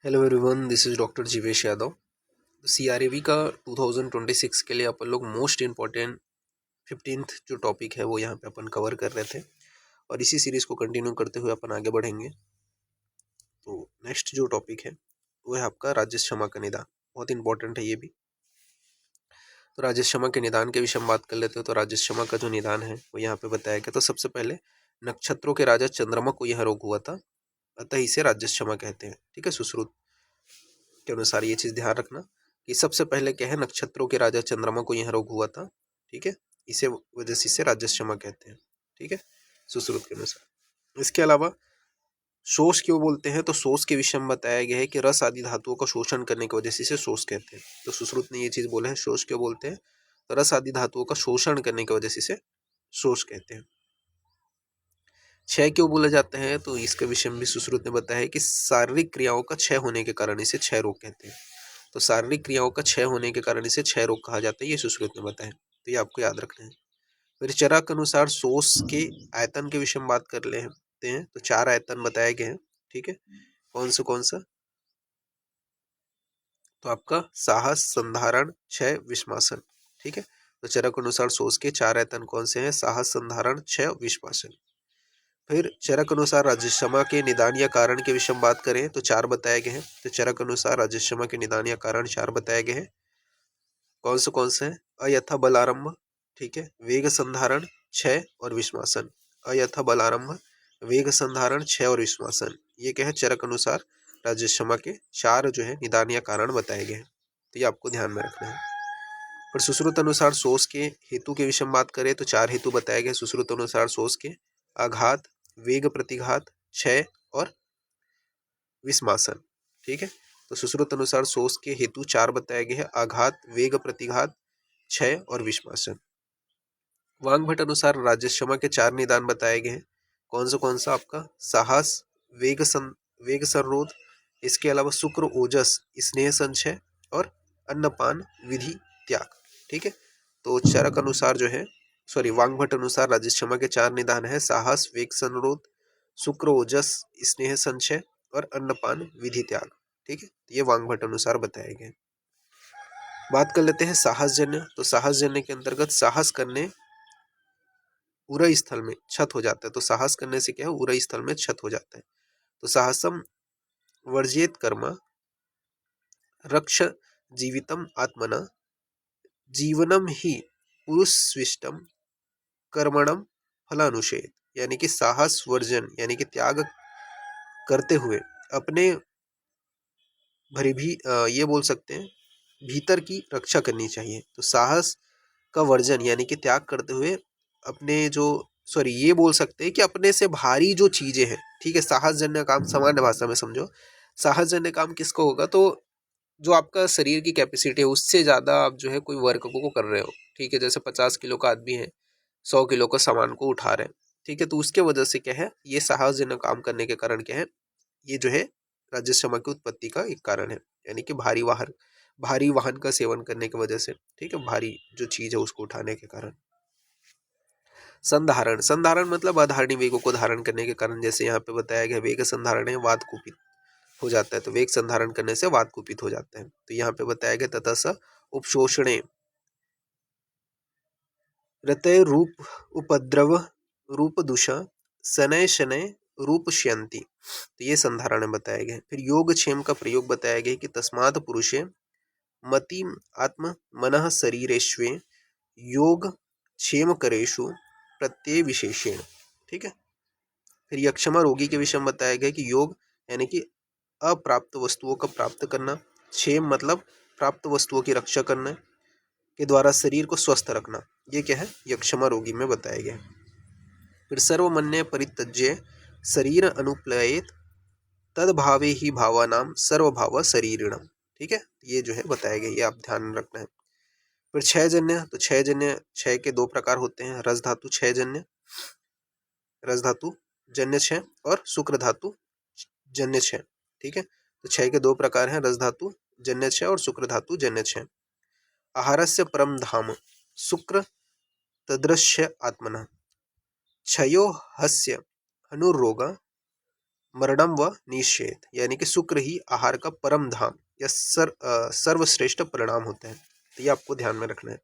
Hello everyone, this is doctor Jeevesh Yadav. CRAV का 2026 के लिए अपन लोग मोस्ट इम्पॉर्टेंट 15th जो टॉपिक है वो यहाँ पे अपन कवर कर रहे थे और इसी सीरीज़ को कंटिन्यू करते हुए अपन आगे बढ़ेंगे। तो नेक्स्ट जो टॉपिक है वो है आपका राजेश शर्मा का निदान। बहुत इंपॉर्टेंट है ये भी। तो राजेश शर्मा के निदान के विषय में बात कर लेते हो। तो राजेश शर्मा का जो निदान है वो यहाँ पे बताया गया। तो सबसे पहले नक्षत्रों के राजा चंद्रमा को यह रोग हुआ था, अतः इसे राजेश शर्मा कहते हैं। ठीक है, सुश्रुत के अनुसार ये चीज ध्यान रखना कि सबसे पहले क्या है, नक्षत्रों के राजा चंद्रमा को यह रोग हुआ था। ठीक है, इसे वजह से इसे राजस्यमा कहते हैं। ठीक है, सुश्रुत के अनुसार। इसके अलावा शोष क्यों बोलते हैं, तो शोष के विषय में बताया गया है कि रस आदि धातुओं का शोषण करने की वजह से इसे शोष कहते हैं। तो सुश्रुत ने ये चीज बोला है, शोष क्यों बोलते हैं, तो रस आदि धातुओं का शोषण करने की वजह से इसे शोष कहते हैं। क्षय क्यों बोला जाता है, तो इसके विषय में भी सुश्रुत ने बताया है कि शारीरिक क्रियाओं का क्षय होने के कारण इसे क्षय रोग कहते हैं। तो शारीरिक क्रियाओं का क्षय होने के कारण इसे क्षय रोग कहा जाता है, ये सुश्रुत ने बताया। तो ये आपको याद रखना है। फिर चरा के अनुसार शोष के आयतन के विषय में बात कर लेते हैं। तो 4 आयतन बताए गए हैं। ठीक है, कौन सा, तो आपका साहस, संधारण, क्षय, विषमासन। ठीक है, तो चरा के अनुसार शोष के 4 आयतन कौन से हैं, साहस, संधारण, क्षय, विषमासन। फिर चरक अनुसार राजस्यमा के निदान या कारण के विषय में बात करें तो 4 बताए गए हैं। तो चरक अनुसार राजस्यमा के निदान या कारण 4 बताए गए हैं। कौन से हैं, अयथा बलारंभ, ठीक है, वेग संधारण, क्षय और विश्वासन। अयथा बलारंभ, वेग संधारण, क्षय और विश्वासन, ये क्या है, चरक अनुसार राजस्यमा के 4 जो है निदान या कारण बताए गए हैं। तो ये आपको ध्यान में रखना है। पर सुश्रुत अनुसार शोष के हेतु के विषय में बात करें तो 4 हेतु बताए गए सुश्रुत अनुसार शोष के, आघात, वेग प्रतिघात, क्षय और विस्मासन। ठीक है, तो सुश्रुत अनुसार शोष के हेतु 4 बताए गए हैं, आघात, वेग प्रतिघात, क्षय और विस्मासन। वांग भट्ट अनुसार राजस्यमा के 4 निदान बताए गए हैं। कौन सा आपका साहस, वेग संरोध, इसके अलावा शुक्र ओजस, स्नेह संचय और अन्नपान विधि त्याग। ठीक है, तो चरक अनुसार जो है, सॉरी, वांग भट्ट अनुसार राजस्यमा के 4 निदान है, साहस, वेग संरोध, शुक्र ओजस, स्नेह संचय और अन्नपान विधि त्याग। ठीक है, ये वांग भट्ट अनुसार बताए गए। बात कर लेते हैं साहसजन्य। तो साहसजन्य के अंतर्गत साहस करने उरई स्थल में क्षत हो जाता है। तो साहस करने से क्या है, उरई स्थल में क्षत हो जाता है। तो साहसम वर्जित कर्म रक्ष जीवितम आत्मना जीवनम ही पुरुषविष्टम कर्मणम फलानुषेध, यानी कि साहस वर्जन यानी कि त्याग करते हुए अपने भरी भी ये बोल सकते हैं भीतर की रक्षा करनी चाहिए। तो साहस का वर्जन यानी कि त्याग करते हुए अपने जो, सॉरी, ये बोल सकते हैं कि अपने से भारी जो चीजें हैं। ठीक है, साहसजन्य काम सामान्य भाषा में समझो। साहसजन्य काम किसको होगा, तो जो आपका शरीर की कैपेसिटी है उससे ज्यादा आप जो है कोई वर्क को कर रहे हो। ठीक है, जैसे 50 किलो का आदमी है, 100 किलो का सामान को उठा रहे हैं। ठीक है, तो उसके वजह से क्या है, ये साहसजनक काम करने के कारण क्या है, ये जो है राजस्यमा की उत्पत्ति का एक कारण है। यानी कि भारी वाहन का सेवन करने की वजह से, ठीक है, भारी जो चीज है उसको उठाने के कारण। संधारण मतलब अधारणी वेगों को धारण करने के कारण, जैसे यहाँ पे बताया गया वेग संधारण है, वात कुपित हो जाता है। तो वेग संधारण करने से वात कुपित हो जाता है। तो यहाँ पे बताया गया तथा स उपशोषणे रतय रूप उपद्रव रूप दूषा शनय शनय रूप श्यंती। तो ये संधारण बताया गया। फिर योग क्षेम का प्रयोग बताया गया कि तस्मात् पुरुषे मति आत्म मनः शरीरेष्वे योग क्षेम करेशु प्रत्यय विशेषेण। ठीक है, फिर यक्षमा रोगी के विषय में बताया गया कि योग यानी कि अप्राप्त वस्तुओं का प्राप्त करना, क्षेम मतलब प्राप्त वस्तुओं की रक्षा करना के द्वारा शरीर को स्वस्थ रखना, ये क्या है, यक्षमा रोगी में बताया गया। फिर सर्वमन्य परित्यज्य शरीर अनुप्लयेत तदभावे ही भावानाम सर्वभाव शरीरिणम। ठीक है, ये जो है बताया गया, ये आप ध्यान रखना है। फिर क्षय जन्य, तो क्षय के 2 प्रकार होते हैं, रस धातु क्षय जन्य, रस धातु जन्य क्षय और शुक्र धातु जन्य क्षय। ठीक है, तो क्षय के 2 प्रकार हैं, रस धातु जन्य क्षय और शुक्र धातु जन्य क्षय। आहारस्य परम धाम शुक्र तदृश्य आत्मना क्षयो हस्य अनुरोग मरणम व निषेध, यानी कि शुक्र ही आहार का परम धाम या सर्वश्रेष्ठ परिणाम होता है। तो ये आपको ध्यान में रखना है।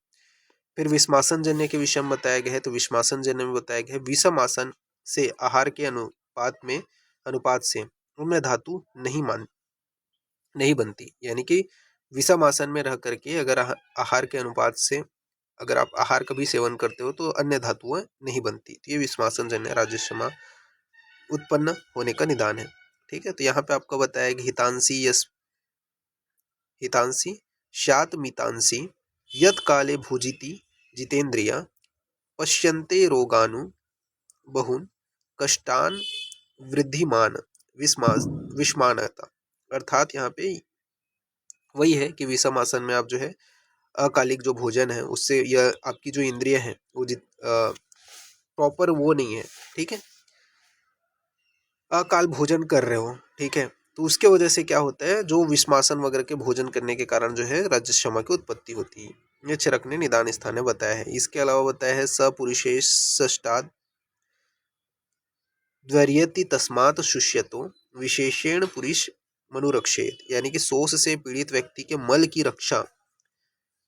फिर विषमासन जन्य के विषय में बताया गया है। तो विषमासन जन्य में बताया गया है विषम आसन से आहार के अनुपात से उनमें धातु नहीं बनती, यानी कि विषम आसन में रह करके अगर आहार के अनुपात से अगर आप आहार का भी सेवन करते हो तो अन्य धातुएं नहीं बनती। तो ये विषमासन जन्य राजस्वमा उत्पन्न होने का निदान है। ठीक है, तो यहाँ पे आपको बताया कि हितांसी शात मितांसी यत काले भुजिति जितेंद्रिया पश्यन्ते रोगानु बहुन कष्टान वृद्धिमान विषमानता। अर्थात यहाँ पे वही है कि विषम आसन में आप जो है अकालिक जो भोजन है उससे यह आपकी जो इंद्रिय है वो प्रॉपर वो नहीं है। ठीक है, अकाल भोजन कर रहे हो, ठीक है, तो उसके वजह से क्या होता है, जो विषमासन वगैरह के भोजन करने के कारण जो है रजस्यमा की उत्पत्ति होती है। ये चरक ने निदान स्थान में बताया है। इसके अलावा बताया है सपुरुषेश सष्टाद द्वर्यति तस्मात् शुष्यतो विशेषण पुरुष मनुरक्षेत, यानी कि शोष से पीड़ित व्यक्ति के मल की रक्षा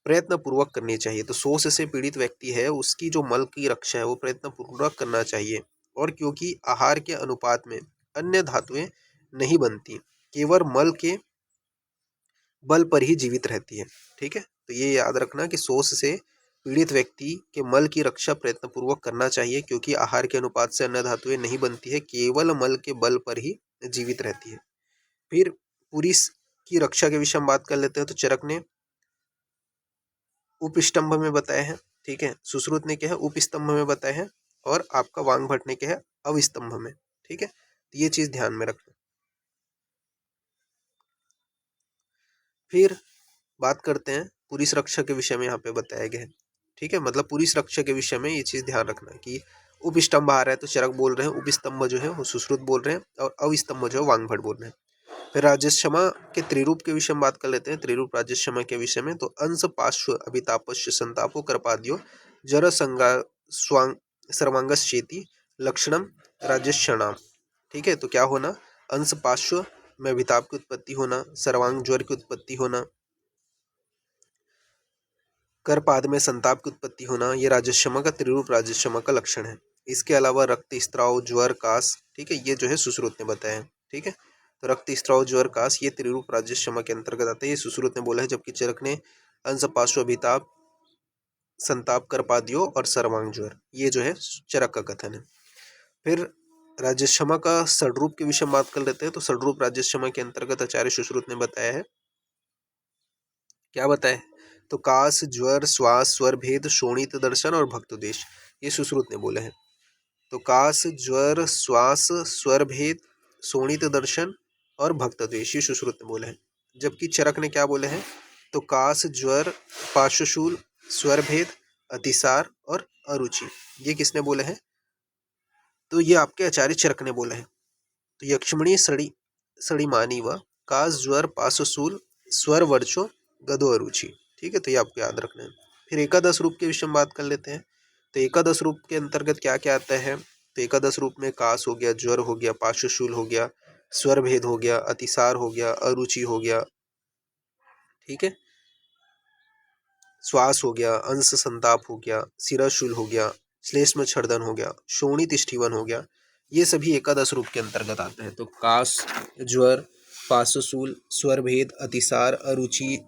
प्रयत्न पूर्वक करनी चाहिए। तो शोष से पीड़ित व्यक्ति है उसकी जो मल की रक्षा है वो प्रयत्न पूर्वक करना चाहिए। और क्योंकि आहार के अनुपात में अन्य धातुएं नहीं बनती, केवल मल के बल पर ही जीवित रहती है। ठीक है, तो ये याद रखना कि शोष से पीड़ित व्यक्ति के मल की रक्षा प्रयत्न पूर्वक करना चाहिए, क्योंकि आहार के अनुपात से अन्य धातुएं नहीं बनती है, केवल मल के बल पर ही जीवित रहती है। फिर पुरुष की रक्षा के विषय में बात कर लेते हैं। तो चरक ने उपस्तंभ में बताया है। ठीक है, सुश्रुत ने क्या है उपस्तंभ में बताया है, और आपका वांगभट ने क्या है अवस्तंभ में। ठीक है, तो ये चीज ध्यान में रखना। फिर बात करते हैं पुरुष रक्षा के विषय में, यहाँ पे बताया गया है। ठीक है, मतलब पुरुष रक्षा के विषय में ये चीज ध्यान रखना कि उपस्तंभ आ रहा है तो चरक बोल रहे हैं, उपस्तंभ जो है वो सुश्रुत बोल रहे हैं, और अवस्तंभ जो है वांगभट बोल रहे हैं। फिर राजस्यमा के त्रिरूप के विषय में बात कर लेते हैं। त्रिरूप राजस्यमा के विषय में, तो अंश पार्श्व अभितापस्य संतापो करपाद्यो जर संगा सर्वांगश्चेति लक्षणम राजस्यणाम। ठीक है, तो क्या होना, अंश पार्श्व में अभिताप की उत्पत्ति होना, सर्वांग ज्वर की उत्पत्ति होना, करपाद में संताप की उत्पत्ति होना, ये राजस्यमा का त्रिरूप राजस्यमा का लक्षण है। इसके अलावा रक्त स्त्राव ज्वर कास, ठीक है, ये जो है सुश्रुत ने बताया है। ठीक है, तो रक्त स्त्राव ज्वर कास ये त्रिरूप राजस्यमा के अंतर्गत आते हैं, ये सुश्रुत ने बोला है। जबकि चरक ने अंश पार्श्व अभिताप संताप करपादियो और सर्वांग ज्वर, ये जो है चरक का कथन है। फिर राजस्यमा का षड्रूप के विषय में बात कर लेते हैं। तो षड्रूप राजस्यमा के अंतर्गत आचार्य सुश्रुत ने बताया है, क्या बताया है, तो कास ज्वर श्वास स्वर भेद शोणित दर्शन और भक्त देश, ये सुश्रुत ने बोले हैं। तो कास ज्वर श्वास स्वर भेद शोणित दर्शन और भक्त द्वेष, ये सुश्रुत ने बोले हैं। जबकि चरक ने क्या बोले हैं, तो कास ज्वर पार्श्वशूल स्वर भेद अतिसार और अरुचि, ये किसने बोले हैं, तो ये आपके आचार्य चरक ने बोले हैं। तो यक्ष्मणी सड़ी मानी व कास ज्वर पार्श्वशूल स्वर वर्चो गदो अरुचि। ठीक है, तो ये आपको याद रखना है। फिर एकादश रूप के विषय में बात कर लेते हैं। तो एकादश रूप के अंतर्गत क्या क्या आता है, तो एकादश रूप में कास हो गया, ज्वर हो गया, पार्श्वशूल हो गया, स्वर भेद हो गया, अतिसार हो गया, अरुचि हो गया, ठीक है, श्वास हो गया, अंश संताप हो गया, सिराशूल हो गया, श्लेष्म छर्दन हो गया, शोणित स्टीवन हो गया, ये सभी एकादश रूप के अंतर्गत आते हैं। तो कास ज्वर पार्श्वशूल स्वर भेद अतिसार अरुचि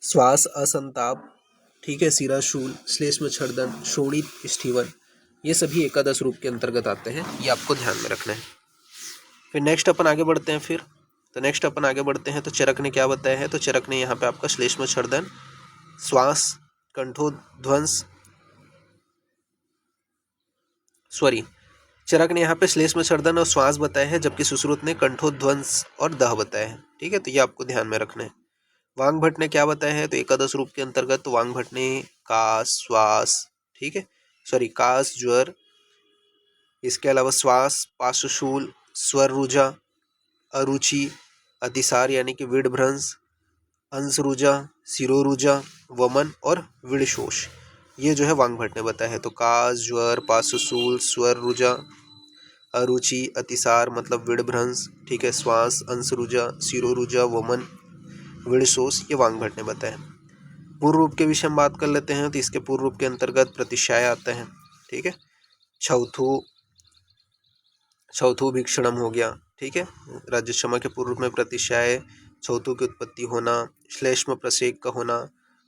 श्वास असंताप, ठीक है, सिराशूल श्लेष्म छर्दन शोणित स्टीवन, ये सभी एकादश रूप के अंतर्गत आते हैं, ये आपको ध्यान में रखना है। फिर नेक्स्ट अपन आगे बढ़ते हैं। तो चरक ने क्या बताया है, तो चरक ने यहाँ पे आपका श्लेष्म छर्दन श्वास कंठोध्वंस चरक ने यहाँ पे श्लेष्म छर्दन और श्वास बताया है, जबकि सुश्रुत ने कंठोध्वंस और दह बताया है। ठीक है, तो ये आपको ध्यान में रखना है। वांगभट ने क्या बताया है, तो एकादश रूप के अंतर्गत वांगभट ने कास श्वास, ठीक है, कास ज्वर, इसके अलावा श्वास पार्श्वशूल स्वर रुजा अरुचि अतिसार यानी कि विड़भ्रंश अंश रुजा सिरोरुजा वमन और विड़शोष, ये जो है वांगभट ने बताया है। तो कास ज्वर पार्श्वशूल स्वर रुजा अरुचि, अतिसार मतलब विड़भ्रंश, ठीक है, श्वास, अंसरुजा, शिरोरुजा, वमन, विड़शोष, ये वांगभट ने बताया। पूर्व रूप के विषय में बात कर लेते हैं। तो इसके पूर्व रूप के अंतर्गत प्रतिशाय आते हैं, ठीक है, छौथु छौथु भीक्षणम हो गया, ठीक है, राज्यक्षमा के पूर्व रूप में प्रतिशाय, छौथु की उत्पत्ति होना, श्लेष्म प्रसेक का होना,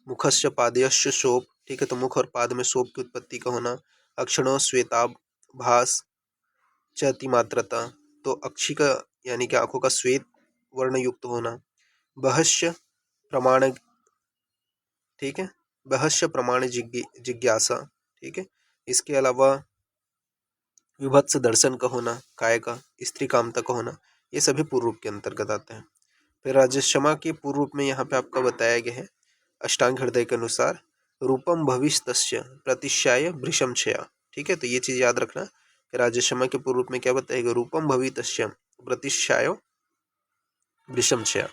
मुखस्य पादयश्च शोप, ठीक है, तो मुख और पाद में शोप की उत्पत्ति का होना, अक्षणो श्वेताभास च अतिमात्रता, तो अक्षी का यानी कि आंखों का श्वेत वर्ण युक्त होना, बहस्य प्रमाण, ठीक है, बहस्य प्रमाण जिज्ञासा, ठीक है, इसके अलावा विभत्स दर्शन का होना, काय का, स्त्री कामता का होना, ये सभी पूर्व रूप के अंतर्गत आते हैं। फिर राजक्षमा के पूर्व रूप में यहाँ पे आपका बताया गया है अष्टांग हृदय के अनुसार, रूपम भविष्यस्य प्रतिशाय भृशम क्षया, ठीक है, तो ये चीज याद रखना कि राजक्षमा के पूर्व रूप में क्या बताएगा, रूपम भवितस्य प्रतिशाय भृशम क्षया,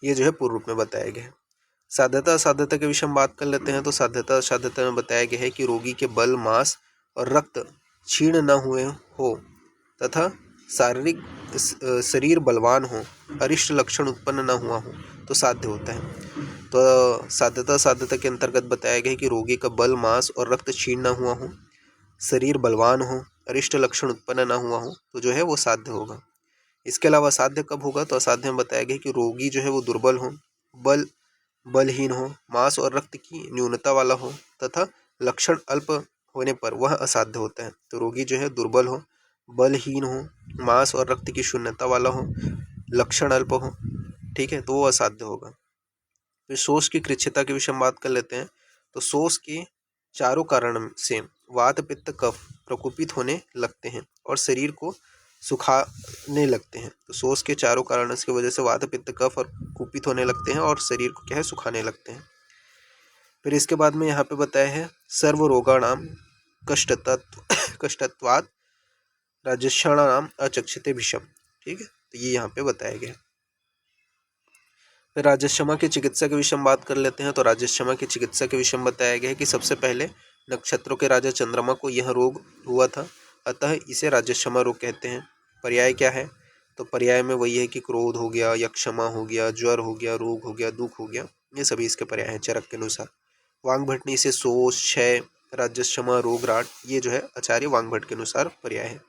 ये जो है पूर्व रूप में बताया गया है। साध्यता असाध्यता के विषय में बात कर लेते हैं। तो साध्यता असाध्यता में बताया गया है कि रोगी के बल, मांस और रक्त क्षीण न हुए हो तथा शारीरिक शरीर बलवान हो, अरिष्ट लक्षण उत्पन्न न हुआ हो तो साध्य होता है। तो साध्यता साध्यता के अंतर्गत बताया गया है कि रोगी का बल, मांस और रक्त क्षीण न हुआ हो, शरीर बलवान हो, अरिष्ट लक्षण उत्पन्न न हुआ हो तो जो है वो साध्य होगा। इसके अलावा असाध्य कब होगा, तो असाध्य में बताया गया कि रोगी जो है वो दुर्बल हो, बलहीन हो, मांस और रक्त की न्यूनता वाला हो तथा लक्षण अल्प होने पर वह असाध्य होता है। तो रोगी जो है दुर्बल हो, बलहीन हो, मांस और रक्त की शून्यता वाला हो, लक्षण अल्प हो, ठीक है, तो वो असाध्य होगा। फिर शोष की कृच्छता के विषय में बात कर लेते हैं। तो शोष के चारों कारण से वात, पित्त, कफ प्रकोपित होने लगते हैं और शरीर को सुखाने लगते हैं। तो शोष के चारों कारणों की वजह से वात, पित्त, कफ और कुपित होने लगते हैं और शरीर को क्या है, सुखाने लगते हैं। फिर इसके बाद में यहाँ पे बताया है सर्व रोगाणाम कष्टत्वात् राजर्षणानाम अचक्षते विषम, ठीक है, तो ये यहाँ पे बताया गया है। फिर राजस्षमा की चिकित्सा के विषय में बात कर लेते हैं। तो राजस्षमा की चिकित्सा के विषय में बताया गया है कि सबसे पहले नक्षत्रों के राजा चंद्रमा को यह रोग हुआ था, अतः इसे राजस्षमा रोग कहते हैं। पर्याय क्या है, तो पर्याय में वही है कि क्रोध हो गया, यक्षमा हो गया, ज्वर हो गया, रोग हो गया, दुख हो गया, ये सभी इसके पर्याय हैं चरक के अनुसार। वांगभटनी से शोष, क्षय, राजस्षमा, रोग, राट, ये जो है आचार्य वांगभट के अनुसार पर्याय है।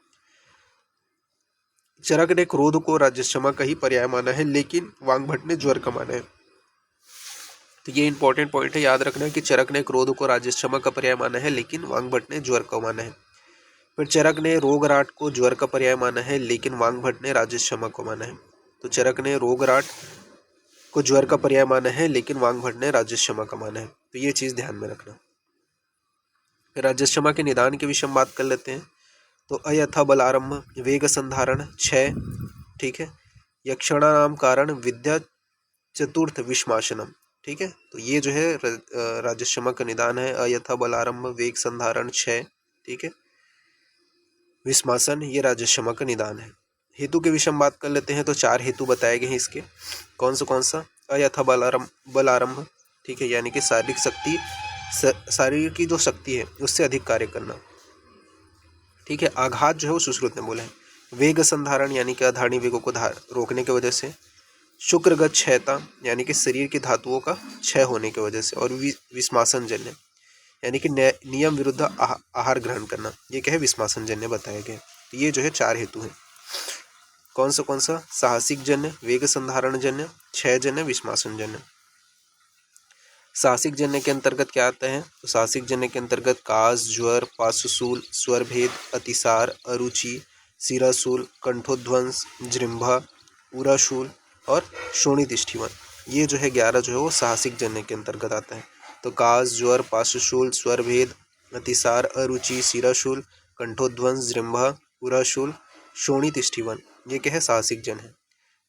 चरक ने क्रोध को राजस्षमा का ही पर्याय माना है, लेकिन वांगभट ने ज्वर का माना है। तो ये इंपॉर्टेंट पॉइंट है, याद रखना कि चरक ने क्रोध को राजस्षमा का पर्याय माना है, लेकिन वांगभट ने ज्वर का माना है। फिर चरक ने रोगराट को ज्वर का पर्याय माना है, लेकिन वांगभट ने राजस्षमा को माना है। तो चरक ने रोगराट को ज्वर का पर्याय माना है, लेकिन वांगभट ने राजस्षमा का माना है। तो ये चीज ध्यान में रखना। फिर राजस्षमा के निदान के विषय में बात कर लेते हैं। तो अयथा बलारंभ, वेग संधारण, क्षय, ठीक है, यक्षणानाम कारण विद्या चतुर्थ विषमाशनम, ठीक है, तो ये जो है राजस्षमा का निदान है। अयथा बलारंभ, वेग संधारण, क्षय, ठीक है, विषमासन, ये राजस्षमा का निदान है। हेतु के विषय में बात कर लेते हैं। तो 4 हेतु बताए गए हैं इसके। कौन सा, अयथा बलारंभ, ठीक है, यानी कि शारीरिक शक्ति, शरीर की जो शक्ति है उससे अधिक कार्य करना, ठीक है, आघात जो है वो सुश्रुत ने बोला है। वेग संधारण यानी कि अधारणी वेगों को रोकने की वजह से, शुक्रगत क्षयता यानी कि शरीर की धातुओं का क्षय होने की वजह से, और विस्मासन जन्य यानी कि नियम विरुद्ध आहार ग्रहण करना, ये क्या है, विस्मासन जन्य बताया गया। तो ये जो है 4 हेतु हैं। कौन सा, साहसिक जन्य, वेग संधारण जन्य, क्षय जन्य, विस्मासन जन्य। साहसिक जन्य के अंतर्गत क्या आता है, तो साहसिक जन्य के अंतर्गत कास, ज्वर, पार्श्वशूल, स्वरभेद, अतिसार, अरुचि, सिराशूल, कंठोध्वंस, जृंभा, उराशूल और शोणितिष्ठिवन, ये जो है 11 जो है वो साहसिक जन्य के अंतर्गत आता है। तो कास, ज्वर, पार्श्वशूल, स्वरभेद, अतिसार, अरुचि, सिराशूल, कंठोध्वंस, जृंभा, उराशूल, शोणितिष्ठिवन, ये क्या है, साहसिक जन है।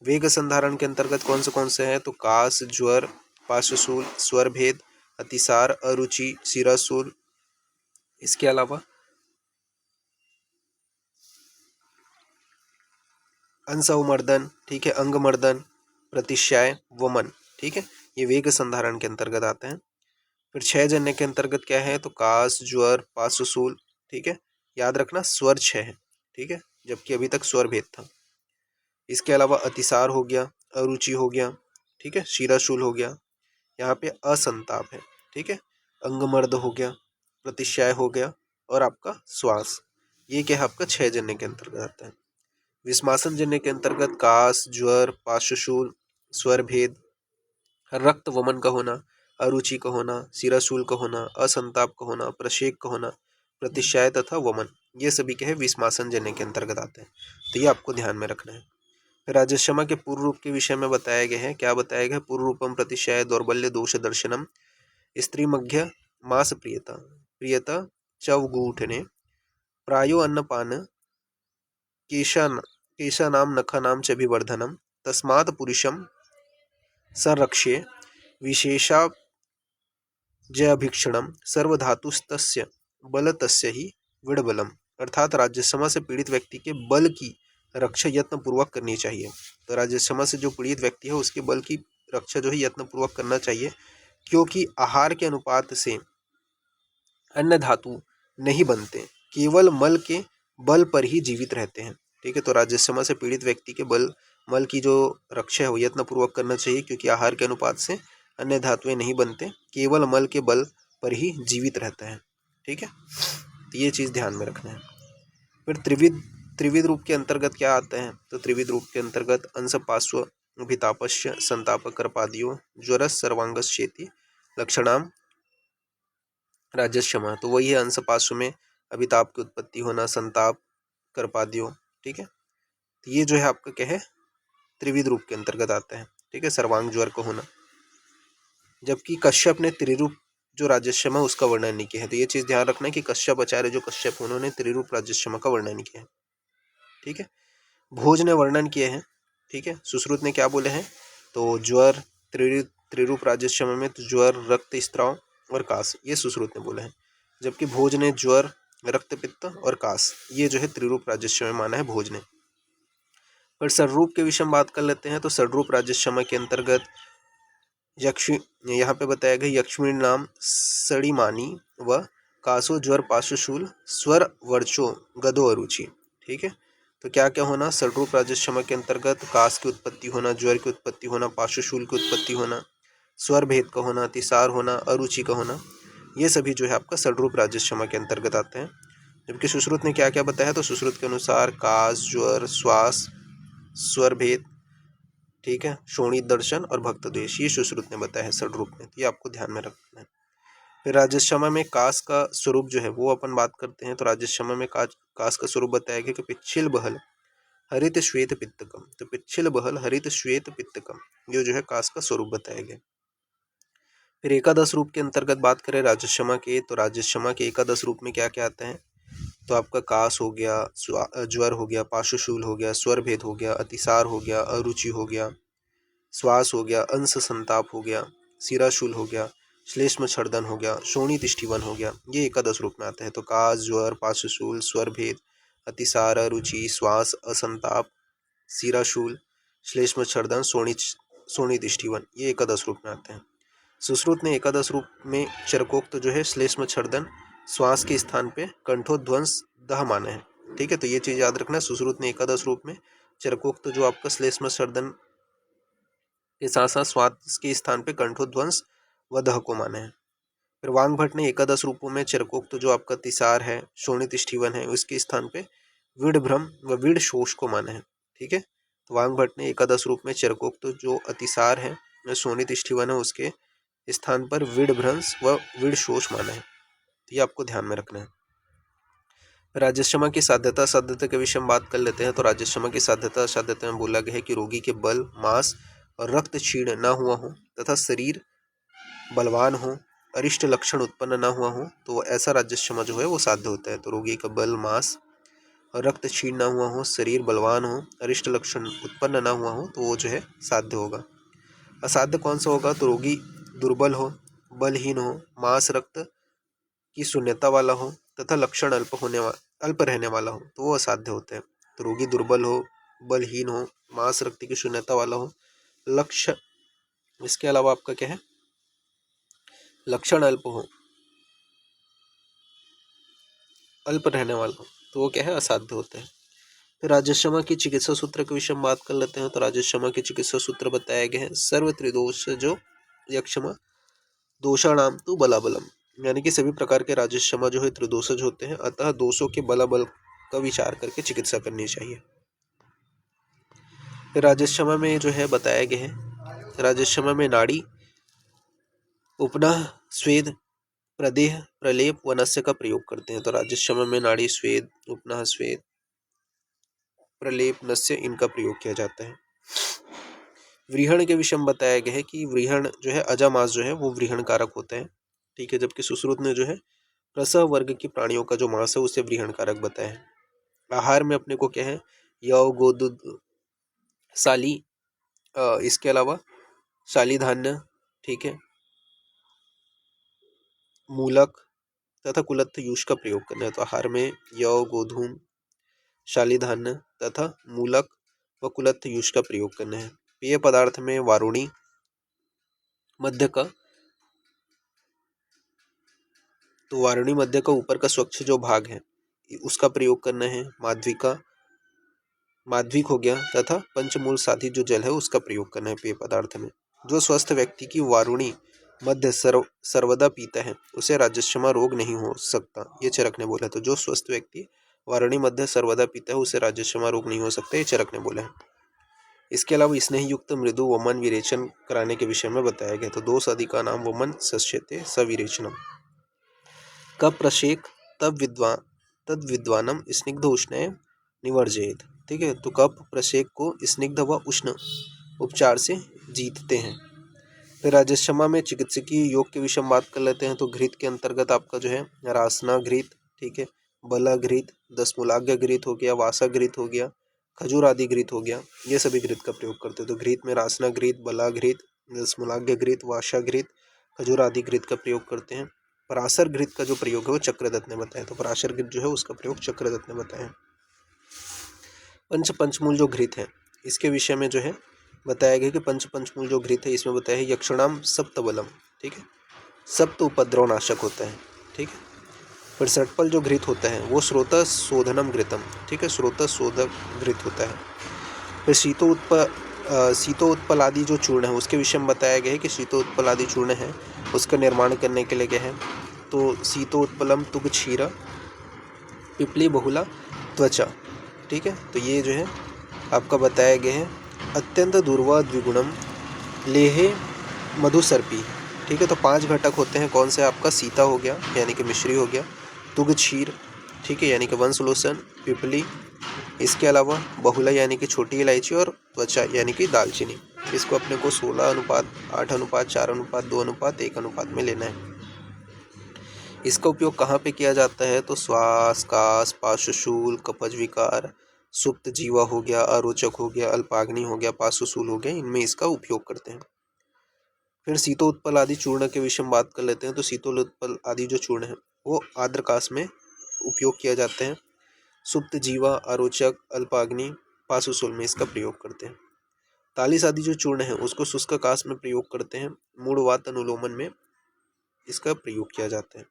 वेग संधारण के अंतर्गत कौन से हैं, तो कास, ज्वर, पार्श्वशूल, स्वरभेद, अतिसार, अरुचि, सिराशूल, इसके अलावा अंसवमर्दन, ठीक है, अंगमर्दन, प्रतिशाय, वमन, ठीक है, ये वेग संधारण के अंतर्गत आते हैं। फिर क्षय जन्य के अंतर्गत क्या है, तो कास, ज्वर, पार्श्वशूल, ठीक है, याद रखना स्वर क्षय है, ठीक है, जबकि अभी तक स्वर भेद था। इसके अलावा अतिसार हो गया, अरुचि हो गया, ठीक है, शिराशूल हो गया, यहाँ पे असंताप है, ठीक है, अंगमर्द हो गया, प्रतिशय हो गया और आपका श्वास, ये क्या है आपका क्षय जन्य के अंतर्गत आता है। विस्मासन जन्य के अंतर्गत कास, ज्वर, पार्श्वशूल, स्वर भेद, रक्त वमन का होना, अरुचि का होना, शिराशूल का होना, असंताप का होना, प्रशेक का होना, प्रतिशय तथा वमन, ये सभी क्या है विस्मासन जन्य के अंतर्गत आते हैं। तो ये आपको ध्यान में रखना है। फिर राजस्षमा के पूर्व रूप के विषय में बताया गया है। क्या बताया गया है? पूर्व रूपम प्रतिशय दौर्बल्य दोष दर्शनम, स्त्री मध्य मास प्रियता, प्रियता चवगूठने, प्रायो अन्नपान, केशानाम नखानाम च विवर्धनम, तस्मात् पुरुषम संरक्ष्ये विशेषाजभिक्षणम सर्वधातुस्तस्य बलतस्य ही विड़बलम। अर्थात राज्यसमा से पीड़ित व्यक्ति के बल की रक्षा यत्न पूर्वक करनी चाहिए। तो राज्यसमा से जो पीड़ित व्यक्ति है उसके बल की रक्षा जो है यत्न पूर्वक करना चाहिए, क्योंकि आहार के अनुपात से अन्य धातु नहीं बनते, केवल मल के बल पर ही जीवित रहते हैं। ठीक है, तो राज्यसमा से पीड़ित व्यक्ति के मल की जो रक्षा है वो यत्न पूर्वक करना चाहिए, क्योंकि आहार के अनुपात से अन्य धातुएं नहीं बनते, केवल मल के बल पर ही जीवित रहता है। ठीक है, तो ये चीज़ ध्यान में रखना है। फिर त्रिविध रूप के अंतर्गत क्या आता है? तो त्रिविध रूप के अंतर्गत अंश पार्श्व भितापश्य संताप कर्पादियो ज्वरस सर्वांगश्चेति लक्षणाम राजस्षमा। तो वही है अंश पार्श्व में अभिताप की उत्पत्ति होना, संताप, कर्पादियो। ठीक है, तो ये जो है आपका क्या है त्रिविध रूप के अंतर्गत आता है। ठीक है, सर्वांग ज्वर का होना, जबकि कश्यप ने त्रिरूप जो राजस्षमा उसका वर्णन नहीं किया है। तो ये चीज़ ध्यान रखना है कि कश्यप आचार्य जो कश्यप उन्होंने त्रिरूप राजस्षमा का वर्णन किया है। ठीक है, भोज ने वर्णन किए हैं। ठीक है, सुश्रुत ने क्या बोले हैं? तो ज्वर त्रिरूप राजस्षमा में तो ज्वर, रक्त स्त्राव और कास, ये सुश्रुत ने बोले हैं, जबकि भोज ने ज्वर, रक्त पित्त और कास, ये जो है त्रिरूप राजस्षमा में माना है भोज ने। पर षड्रूप के विषय में बात कर लेते हैं। तो षड्रूप राजस्षमा के अंतर्गत यक्ष यहाँ पे बताया गया यक्ष्मी नाम सड़ीमानी व कासो ज्वर पार्श्वशूल स्वर वर्चो गदो अरुचि। ठीक है, तो क्या क्या होना? षड्रूप राजस्षमा के अंतर्गत कास की उत्पत्ति होना, ज्वर की उत्पत्ति होना, पार्श्वशूल की उत्पत्ति होना, स्वर भेद का होना, अतिसार होना, अरुचि का होना, ये सभी जो है आपका षड्रूप राजस्षमा के अंतर्गत आते हैं। जबकि सुश्रुत ने क्या क्या बताया? तो सुश्रुत के अनुसार कास, ज्वर, श्वास, स्वर भेद, ठीक है, शोणित दर्शन और भक्त द्वेष, ये सुश्रुत ने बताया है षड्रूप में। तो ये आपको ध्यान में रखना है। फिर राजस्षमा में कास का स्वरूप जो है वो अपन बात करते हैं। तो राजस्षमा में कास का स्वरूप बताया गया कि पिच्छिल बहल हरित श्वेत पित्तकम। तो पिच्छिल बहल हरित श्वेत पित्तकम, ये जो है कास का स्वरूप बताया गया। फिर एकादश रूप के अंतर्गत बात करें राजस्षमा के, तो राजस्षमा के एकादश रूप में क्या क्या आता है? तो आपका कास हो गया, ज्वर हो गया, पार्श्वशूल हो गया, स्वर भेद हो गया, अतिसार हो गया, अरुचि हो गया, श्वास हो गया, अंश संताप हो गया, शिराशूल हो गया, श्लेष्म छर्दन हो गया, शोणित स्टीवन हो गया, ये एकादश रूप में आता है। तो कास, ज्वर, पार्श्वशूल, स्वर भेद, अतिसार, अरुचि, श्वास, असंताप, शिराशूल, श्लेष्म छर्दन, शोणित स्टीवन, ये एकादश रूप में आते हैं। सुश्रुत ने एकादश रूप में चरकोक्त जो है श्लेष्म छर्दन श्वास के स्थान पे कंठोध्वंस दह माना है। ठीक है, तो ये चीज़ याद रखना, सुश्रुत ने एकादश रूप में चरकोक्त जो आपका श्लेष्म छर्दन के साथ साथ श्वास के स्थान पे कंठोध्वंस व दह को माना है। फिर वांग भट्ट ने एकादश रूपों में चरकोक्त जो आपका तिसार है, शोणित स्टीवन है, उसके स्थान पे विड़भ्रम व विड़ शोष को माना है। ठीक है, तो वांग भट्ट ने एकादश रूप में चरकोक्त जो अतिसार है, शोणित स्टीवन है, उसके स्थान पर विड़भ्रंश व विड़ शोष माना है। तो ये आपको ध्यान में रखना है। राजस्षमा की साध्यता के विषय में बात कर लेते हैं। तो राजस्षमा की साध्यता में बोला गया है कि रोगी के बल, मांस और रक्त क्षीण न हुआ हो तथा शरीर बलवान हो, अरिष्ट लक्षण उत्पन्न न हुआ हो, तो ऐसा राजस्षमा जो है वो साध्य होता है। तो रोगी का बल, मांस और रक्त क्षीण न हुआ हो, शरीर बलवान हो, अरिष्ट लक्षण उत्पन्न न हुआ हो, तो वो जो है साध्य होगा। असाध्य कौन सा होगा? तो रोगी दुर्बल हो, बलहीन हो, मांस रक्त की शून्यता वाला हो तथा लक्षण अल्प रहने वाला हो, तो वो असाध्य होते हैं। तो रोगी दुर्बल हो, बलहीन हो, मांस रक्त की शून्यता वाला हो, लक्ष्य, इसके अलावा आपका क्या है, लक्षण अल्प हो, अल्प रहने वाला हो, तो वो क्या है, असाध्य होते हैं। फिर राजेश शर्मा की चिकित्सा सूत्र के विषय में बात कर लेते हैं। तो राजेश शर्मा के चिकित्सा सूत्र बताए गए हैं। सर्व त्रिदोष जो यक्षमा दोषाणाम तो बलाबलम, यानी कि सभी प्रकार के राजेश शर्मा जो है त्रिदोषज होते हैं, अतः दोषों के बलाबल का विचार करके चिकित्सा करनी चाहिए। फिर राजेश शर्मा में जो है बताया गया है, राजेश शर्मा में नाड़ी, उपनह, स्वेद, प्रदेह, प्रलेप व नस्य का प्रयोग करते हैं। तो राजेश शर्मा में नाड़ी, स्वेद, उपनह, स्वेद, प्रलेप, नस्य इनका प्रयोग किया जाता है। व्रीहण के विषय में बताया गया है कि व्रीहण जो है अजामास जो है वो व्रीहण कारक होता है, ठीक है, जबकि सुश्रुत ने जो है प्रसव वर्ग की प्राणियों का जो मांस है उसे व्रीहण कारक बताया है। आहार में अपने को क्या है, यव, गोदूध, साली, इसके अलावा साली धान्य, ठीक है, मूलक तथा कुलत्थ यूष का प्रयोग करना है। तो आहार में यव, गोधूम, शाली धान्य तथा मूलक व कुलत्थ यूष का प्रयोग करना है। पेय पदार्थ में वारुणी मध्य का, तो वारुणी मध्य का ऊपर का स्वच्छ जो भाग है उसका प्रयोग करना है। माध्विक हो गया तथा पंचमूल साधित जो जल है उसका प्रयोग करना है पेय पदार्थ में। जो स्वस्थ व्यक्ति की वारुणी मध्य सर्वदा पीता है उसे राजश्रमा रोग नहीं हो सकता, ये चरक ने बोला। तो जो स्वस्थ व्यक्ति वारुणी मध्य सर्वदा पीता है उसे राजश्रमा रोग नहीं हो सकता, ये चरक ने बोला है। इसके अलावा स्नेह युक्त मृदु वमन विरेचन कराने के विषय में बताया गया। तो दोष अधि का नाम वमन सस्यते सविरेचनम, कब प्रशेक तद विद्वानम स्निग्ध उष्ण निवर्जेत, ठीक है। तो कप प्रशेक को स्निग्ध व उष्ण उपचार से जीतते हैं। फिर राजश्रमा में चिकित्सकीय योग के विषय में बात कर लेते हैं। तो घृत के अंतर्गत आपका जो है रासना घृत, ठीक है, बला घृत, दशमूलाग्य घृत हो गया, वासा घृत हो गया, खजूर आदि घृत हो गया, ये सभी घृत का प्रयोग करते हैं। तो घृत में रासना घृत, बला घृत, दशमूलाग्य घृत, वासा घृत, खजूर आदि घृत का प्रयोग करते हैं। पराशर घृत का जो प्रयोग है वो चक्रदत्त ने बताया। तो पराशर घृत जो है उसका प्रयोग चक्रदत्त ने बताया। पंचमूल जो घृत है इसके विषय में जो है बताया गया कि पंचमूल जो घृत है इसमें बताया है यक्षणाम सप्तबलम, ठीक है, सप्त उपद्रव नाशक होता है, ठीक है। फिर षटपल जो घृत होता है वो स्रोत शोधनम घृतम, ठीक है, स्रोत शोधक घृत होता है। फिर शीतोत्पल आदि जो चूर्ण है उसके विषय में बताया गया है कि शीतोत्पल आदि चूर्ण है उसका निर्माण करने के लिए क्या है, तो शीतोत्पलम तुग क्षीर पिपली बहुला त्वचा, ठीक है। तो ये जो है आपका बताया गया है। अत्यंत दुर्वा द्विगुणम लेहे मधुसर्पी, ठीक है। तो 5 घटक होते हैं, कौन से, आपका सीता हो गया यानी कि मिश्री हो गया, तुग क्षीर, ठीक है, यानी कि वंश लोसन, पिपली, इसके अलावा बहुला यानी कि छोटी इलायची, और त्वचा यानी कि दालचीनी। इसको अपने को 16:8:4:2:1 में लेना है। इसका उपयोग कहाँ पे किया जाता है, तो श्वास, कास, पार्श्वशूल, कपज विकार, सुप्त जीवा हो गया, अरोचक हो गया, अल्पाग्नि हो गया, पार्श्वशूल हो गया, इनमें इसका उपयोग करते हैं। फिर शीतोत्पल आदि चूर्ण के विषय में बात कर लेते हैं। तो शीतोत्पल आदि जो चूर्ण है वो आर्द्रकाश में उपयोग किया जाते हैं। सुप्त जीवा, अरोचक, अल्पाग्नि, पार्श्वशूल में इसका प्रयोग करते हैं। तालिस आदि जो चूर्ण है उसको शुष्क काश में प्रयोग करते हैं। मूढ़वात अनुलोमन में इसका प्रयोग किया जाता है।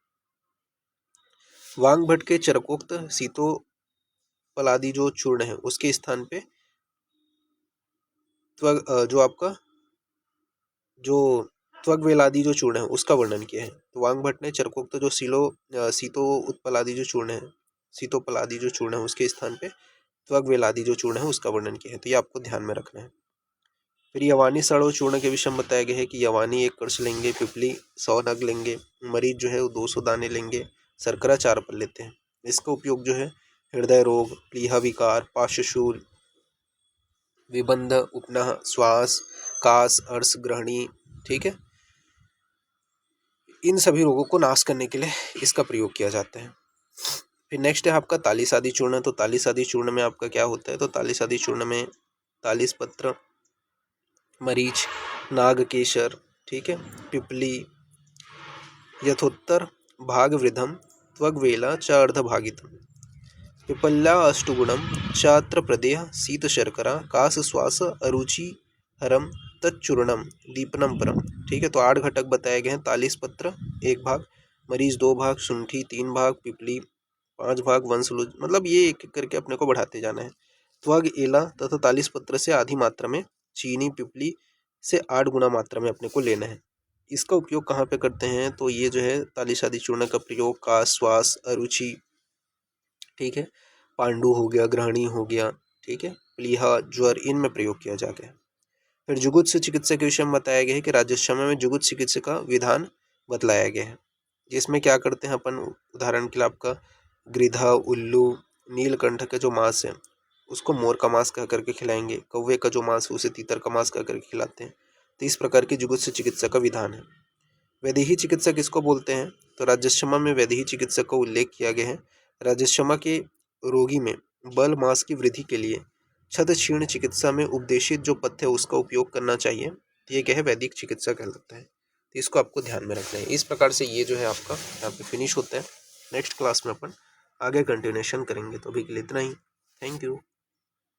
वांग भट्ट के चरकोक्त शीतोत्पल आदि जो चूर्ण है उसके स्थान पे जो आपका जो त्वग्वेल आदि जो चूर्ण है उसका वर्णन किया है। तो वांग भट्ट ने चरकोक्त जो शीतोत्पल आदि जो चूर्ण है, शीतोपल आदि जो चूर्ण है उसके स्थान पे त्वग्वेल आदि जो चूर्ण है उसका वर्णन किया है। तो ये आपको ध्यान में रखना है। फिर यवानी सड़ो चूर्ण के विषय में बताया गया है कि यवानी 1 कड़छ लेंगे, पिपली 100 नग लेंगे, मरीच जो है वो 200 दाने लेंगे, शर्करा 4 पल लेते हैं। इसका उपयोग जो है हृदय रोग, प्लीहा विकार, पार्श्वशूल, विबंध, उपनह, श्वास, कास, अर्श, ग्रहणी, ठीक है, इन सभी रोगों को नाश करने के लिए इसका प्रयोग किया जाता है। फिर नेक्स्ट है आपका तालिस आदि चूर्ण। तो तालिस आदि चूर्ण में आपका क्या होता है, तो तालिस आदि चूर्ण में तालिस पत्र, मरीच, नागकेशर, ठीक है, पिपली, यथोत्तर भाग वृद्धम, त्वग्वेला च अर्धभागितम, पिपल्या अष्टगुणम चात्र प्रदेह शीत शर्करा कास श्वास अरुचि हरम तच्चूर्णम दीपनम परम, ठीक है। तो 8 घटक बताए गए हैं। तालिस पत्र 1 भाग, मरीच 2 भाग, शुंठी 3 भाग, पिपली 5 भाग, वंशलुज, मतलब ये एक एक करके अपने को बढ़ाते जाना है। त्वग एला तथा तालिस पत्र से आधी मात्रा में, चीनी पिपली से 8 गुना मात्रा में अपने को लेना है। इसका उपयोग कहाँ पे करते हैं, तो ये जो है तालिश आदि चूर्ण का प्रयोग कास, श्वास, अरुचि, ठीक है, पांडु हो गया, ग्रहणी हो गया, ठीक है, प्लीहा, ज्वर, इनमें प्रयोग किया जाता है। फिर जुगुत्सु चिकित्सा के विषय में बताया गया है कि राजश्रम में जुगुत्सु चिकित्सा का विधान बतलाया गया है, जिसमें क्या करते हैं अपन, उदाहरण के लिए आपका गृधा, उल्लू, नीलकंठ का जो मांस है उसको मोर का मांस कह करके खिलाएंगे, कौवे का जो मांस है उसे तीतर का मांस कह करके खिलाते हैं। तो इस प्रकार की जुगुत्सु चिकित्सा का विधान है। वैदेही चिकित्सा किसको बोलते हैं, तो राजश्रमा में वैदेही चिकित्सा का उल्लेख किया गया है। राजश्रमा के रोगी में बल मांस की वृद्धि के लिए छद क्षीण चिकित्सा में उपदेशित जो पथ्य है उसका उपयोग करना चाहिए। तो ये क्या है, वैदिक चिकित्सा कहलाता है। तो इसको आपको ध्यान में रखना है। इस प्रकार से ये जो है आपका यहाँ पे फिनिश होता है। नेक्स्ट क्लास में अपन आगे कंटिन्यूएशन करेंगे। तो अभी के लिए इतना ही। Thank you.